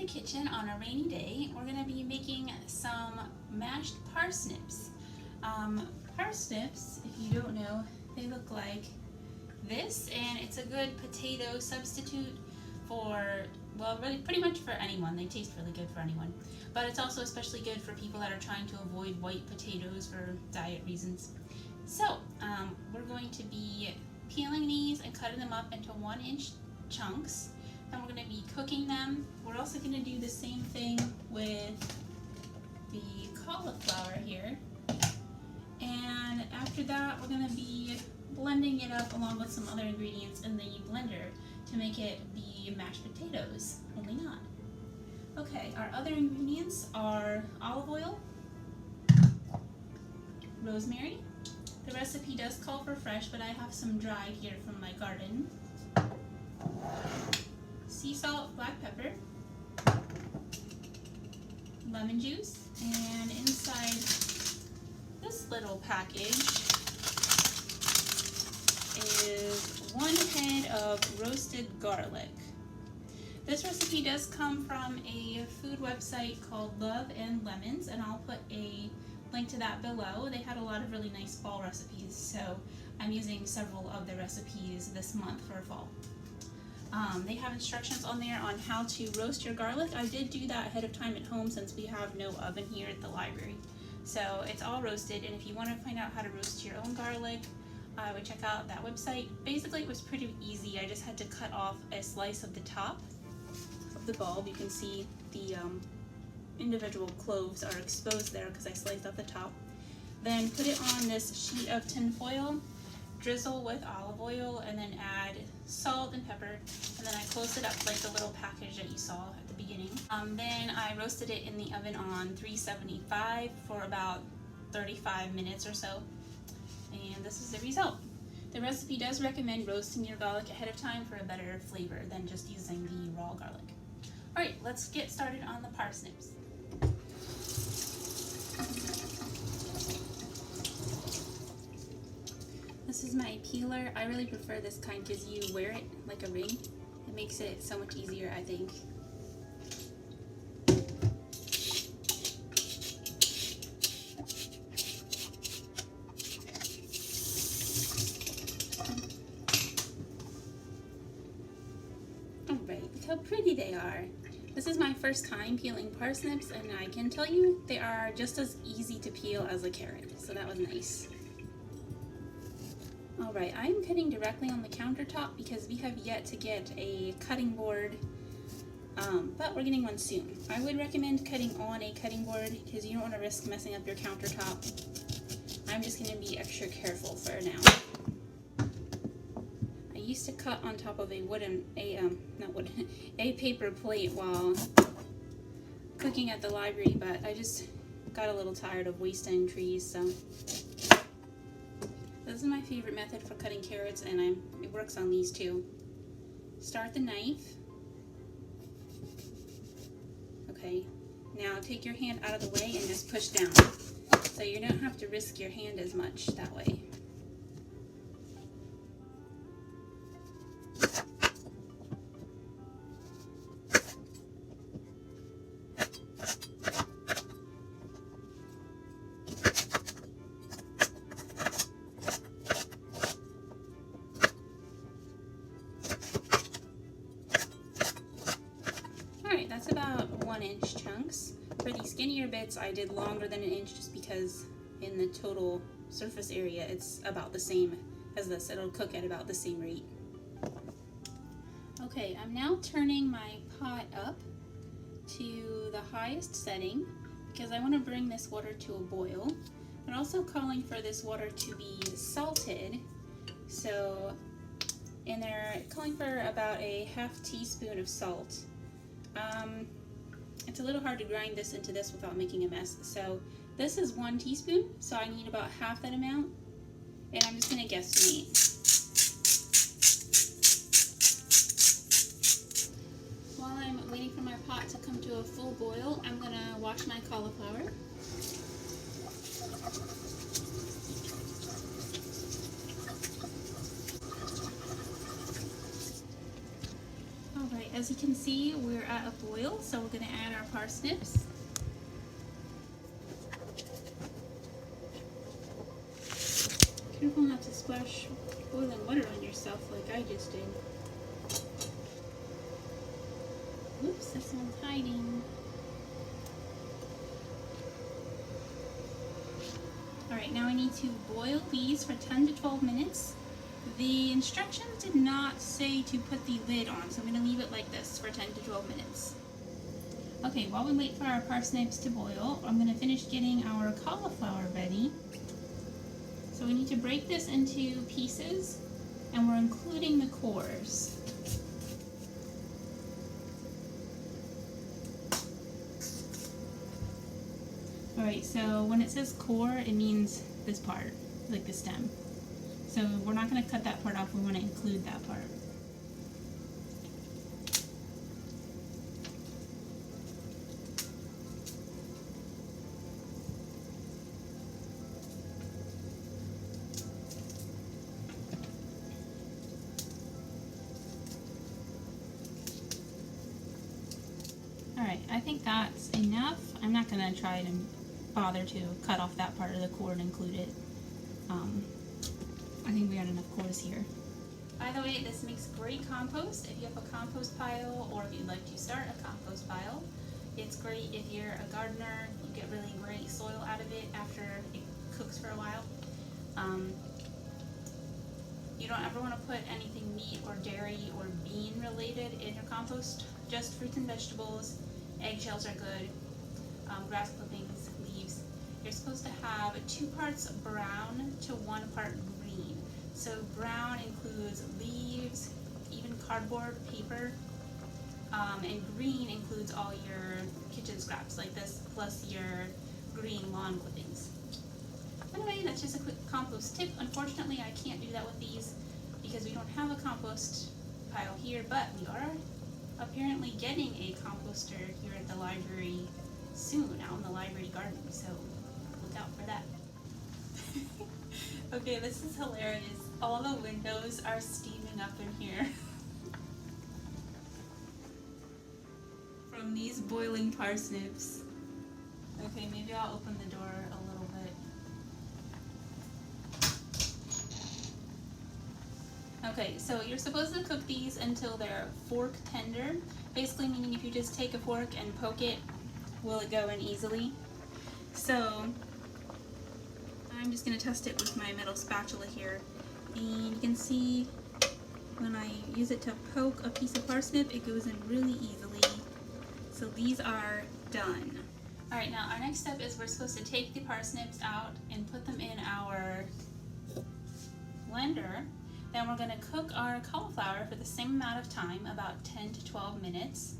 the kitchen on a rainy day. We're going to be making some mashed parsnips. Parsnips, if you don't know, they look like this, and it's a good potato substitute for, well, really pretty much for anyone. They taste really good for anyone, but it's also especially good for people that are trying to avoid white potatoes for diet reasons. So we're going to be peeling these and cutting them up into 1-inch chunks. Then we're going to be cooking them. We're also going to do the same thing with the cauliflower here. And after that, we're going to be blending it up along with some other ingredients in the blender to make it be mashed potatoes, only not. Okay, our other ingredients are olive oil, rosemary. The recipe does call for fresh, but I have some dried here from my garden. Sea salt, black pepper, lemon juice, and inside this little package is 1 head of roasted garlic. This recipe does come from a food website called Love and Lemons, and I'll put a link to that below. They had a lot of really nice fall recipes, so I'm using several of the recipes this month for fall. They have instructions on there on how to roast your garlic. I did do that ahead of time at home since we have no oven here at the library. So it's all roasted, and if you want to find out how to roast your own garlic, I would check out that website. Basically, it was pretty easy. I just had to cut off a slice of the top of the bulb. You can see the individual cloves are exposed there because I sliced off the top. Then put it on this sheet of tin foil, drizzle with olive oil, and then add salt and pepper, and then I closed it up like the little package that you saw at the beginning. Then I roasted it in the oven on 375 for about 35 minutes or so, and this is the result. The recipe does recommend roasting your garlic ahead of time for a better flavor than just using the raw garlic. Alright, let's get started on the parsnips. This is my peeler. I really prefer this kind because you wear it like a ring. It makes it so much easier, I think. Alright, look how pretty they are. This is my first time peeling parsnips, and I can tell you they are just as easy to peel as a carrot, so that was nice. Alright, I'm cutting directly on the countertop because we have yet to get a cutting board, but we're getting one soon. I would recommend cutting on a cutting board because you don't want to risk messing up your countertop. I'm just going to be extra careful for now. I used to cut on top of a a paper plate while cooking at the library, but I just got a little tired of wasting trees, so this is my favorite method for cutting carrots, and it works on these too. Start the knife. Okay, now take your hand out of the way and just push down. So you don't have to risk your hand as much that way. That's about 1-inch chunks. For the skinnier bits, I did longer than 1 inch just because in the total surface area, it's about the same as this. It'll cook at about the same rate. Okay, I'm now turning my pot up to the highest setting because I want to bring this water to a boil. They're also calling for this water to be salted. And they're calling for about a ½ teaspoon of salt. It's a little hard to grind this into this without making a mess. So this is 1 teaspoon, so I need about half that amount. And I'm just going to guesstimate. While I'm waiting for my pot to come to a full boil, I'm going to wash my cauliflower. as you can see, we're at a boil, so we're gonna add our parsnips. Careful not to splash boiling water on yourself like I just did. Oops, this one's hiding. Alright, now I need to boil these for 10 to 12 minutes. The instructions did not say to put the lid on, so I'm going to leave it like this for 10 to 12 minutes. Okay, while we wait for our parsnips to boil, I'm going to finish getting our cauliflower ready. So we need to break this into pieces, and we're including the cores. Alright, so when it says core, it means this part, like the stem. So we're not going to cut that part off, we want to include that part. Alright, I think that's enough. I'm not going to try to bother to cut off that part of the core and include it. I think we got enough cores here. By the way, this makes great compost if you have a compost pile or if you'd like to start a compost pile. It's great if you're a gardener, you get really great soil out of it after it cooks for a while. You don't ever want to put anything meat or dairy or bean related in your compost, just fruits and vegetables. Eggshells are good, grass clippings, leaves. You're supposed to have 2 parts brown to 1 part green. So brown includes leaves, even cardboard, paper, and green includes all your kitchen scraps like this, plus your green lawn clippings. Anyway, that's just a quick compost tip. Unfortunately, I can't do that with these because we don't have a compost pile here, but we are apparently getting a composter here at the library soon, out in the library garden, so look out for that. Okay, this is hilarious. All the windows are steaming up in here from these boiling parsnips. Okay, maybe I'll open the door a little bit. Okay, so you're supposed to cook these until they're fork tender, basically meaning if you just take a fork and poke it, will it go in easily? So I'm just going to test it with my metal spatula here, and you can see when I use it to poke a piece of parsnip, it goes in really easily. So these are done. Alright, now our next step is we're supposed to take the parsnips out and put them in our blender. Then we're going to cook our cauliflower for the same amount of time, about 10 to 12 minutes,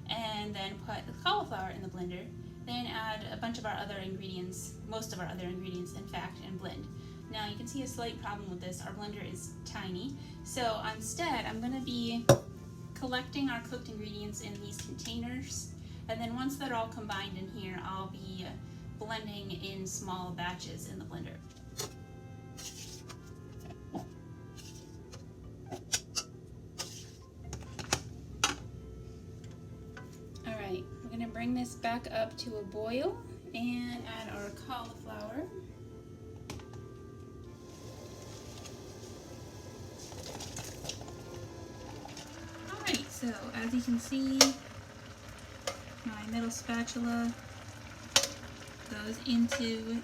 and then put the cauliflower in the blender. Then add a bunch of our other ingredients, most of our other ingredients in fact, and blend. Now you can see a slight problem with this, our blender is tiny, so instead I'm going to be collecting our cooked ingredients in these containers, and then once they're all combined in here, I'll be blending in small batches in the blender. Alright, we're going to bring this back up to a boil and add our cauliflower. Alright, so as you can see, my metal spatula goes into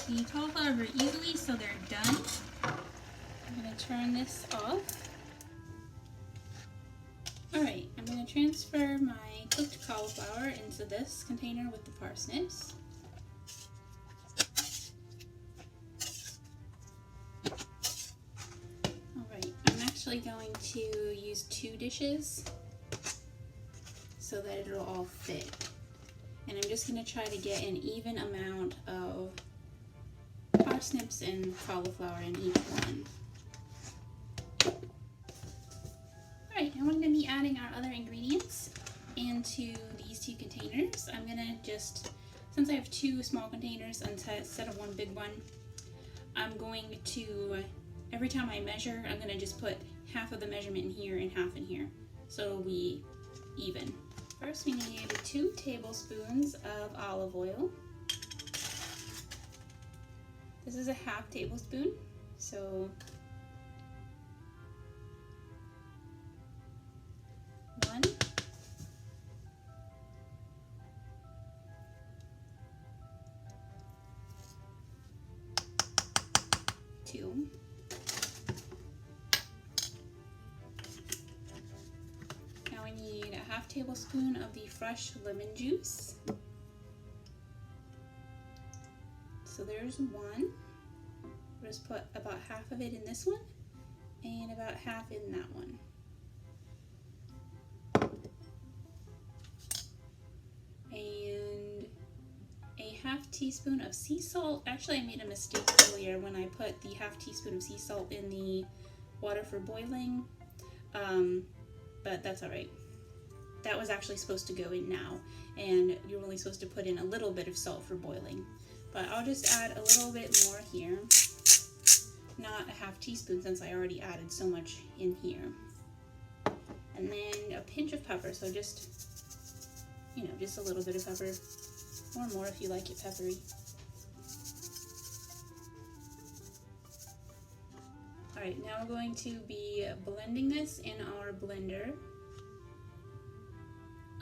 the cauliflower very easily, so they're done. I'm going to turn this off. Alright, I'm going to transfer my cooked cauliflower into this container with the parsnips. Alright, I'm actually going to use 2 dishes so that it'll all fit. And I'm just going to try to get an even amount of parsnips and cauliflower in each one. Alright, now I'm going to be adding our other ingredients into these 2 containers. I'm going to just, since I have 2 small containers instead of 1 big one, I'm going to, every time I measure, I'm going to just put half of the measurement in here and half in here. so it'll be even. First we need 2 tablespoons of olive oil. This is a half tablespoon, so 1, 2, now we need a half tablespoon of the fresh lemon juice. So there's 1. We'll just put about half of it in this one and about half in that one. And a half teaspoon of sea salt. Actually, I made a mistake earlier when I put the half teaspoon of sea salt in the water for boiling, but that's all right. That was actually supposed to go in now, and you're only supposed to put in a little bit of salt for boiling. But I'll just add a little bit more here, not a half teaspoon since I already added so much in here. And then a pinch of pepper, so just, you know, just a little bit of pepper, or more if you like it peppery. Alright, now we're going to be blending this in our blender.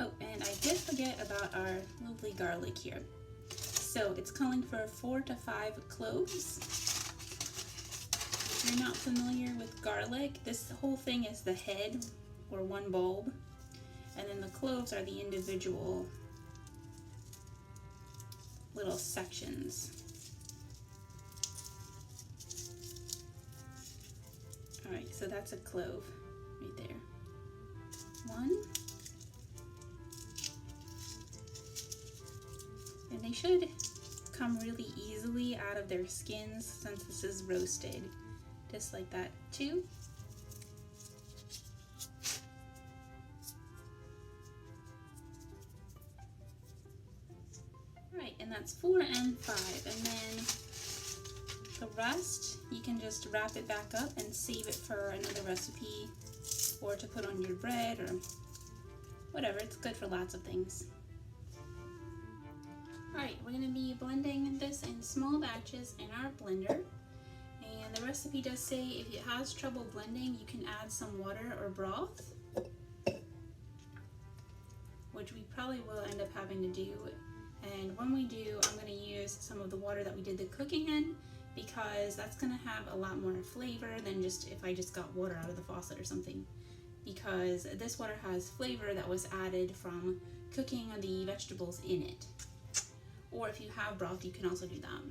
Oh, and I did forget about our lovely garlic here. So it's calling for 4 to 5 cloves. If you're not familiar with garlic, this whole thing is the head, or one bulb, and then the cloves are the individual little sections. Alright, so that's a clove right there. 1. And they should come really easily out of their skins since this is roasted. Just like that. 2. Alright, and that's 4 and 5. And then the rest, you can just wrap it back up and save it for another recipe, or to put on your bread, or whatever. It's good for lots of things. Alright, we're going to be blending this in small batches in our blender. And the recipe does say if it has trouble blending, you can add some water or broth, which we probably will end up having to do. And when we do, I'm going to use some of the water that we did the cooking in, because that's going to have a lot more flavor than just if I just got water out of the faucet or something. Because this water has flavor that was added from cooking the vegetables in it. Or if you have broth, you can also do that.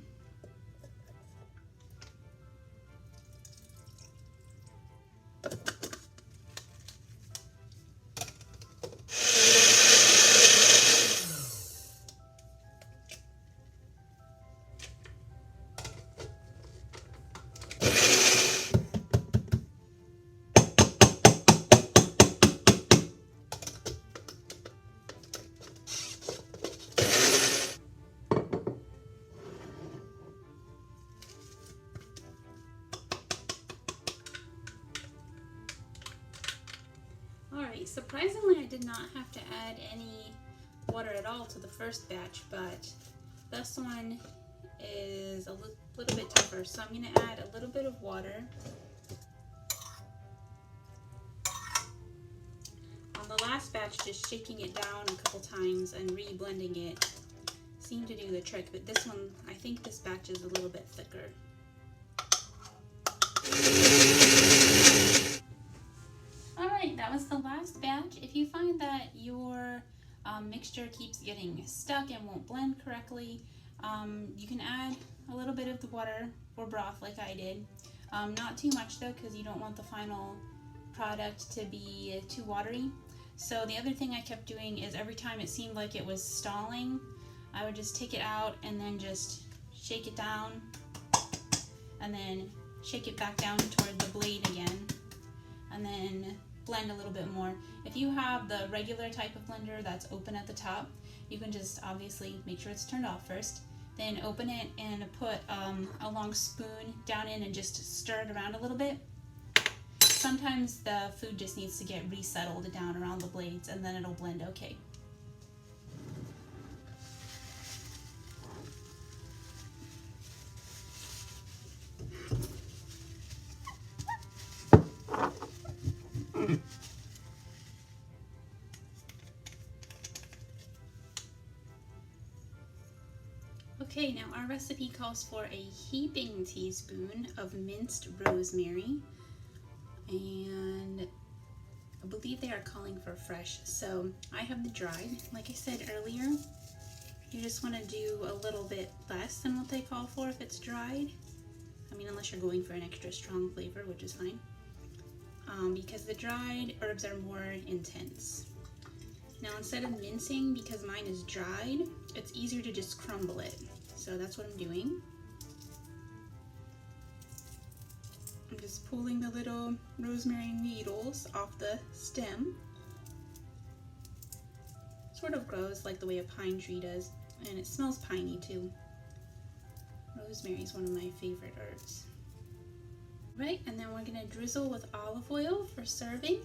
Alright, surprisingly I did not have to add any water at all to the first batch, but this one is a little bit tougher, so I'm going to add a little bit of water. On the last batch, just shaking it down a couple times and re-blending it seemed to do the trick, but this one, I think this batch is a little bit thicker. Alright, that was the last batch. If you find that your mixture keeps getting stuck and won't blend correctly, you can add a little bit of the water or broth like I did. Not too much though, because you don't want the final product to be too watery. So the other thing I kept doing is every time it seemed like it was stalling, I would just take it out and then just shake it down and then shake it back down toward the blade again, and then blend a little bit more. If you have the regular type of blender that's open at the top, you can just obviously make sure it's turned off first, then open it and put a long spoon down in and just stir it around a little bit. Sometimes the food just needs to get resettled down around the blades and then it'll blend okay. Okay, now our recipe calls for a heaping teaspoon of minced rosemary, and I believe they are calling for fresh, so I have the dried. Like I said earlier, you just want to do a little bit less than what they call for if it's dried. I mean, unless you're going for an extra strong flavor, which is fine, because the dried herbs are more intense. Now instead of mincing, because mine is dried, it's easier to just crumble it. So that's what I'm doing. I'm just pulling the little rosemary needles off the stem. Sort of grows like the way a pine tree does, and it smells piney too. Rosemary is one of my favorite herbs. Right, and then we're gonna drizzle with olive oil for serving.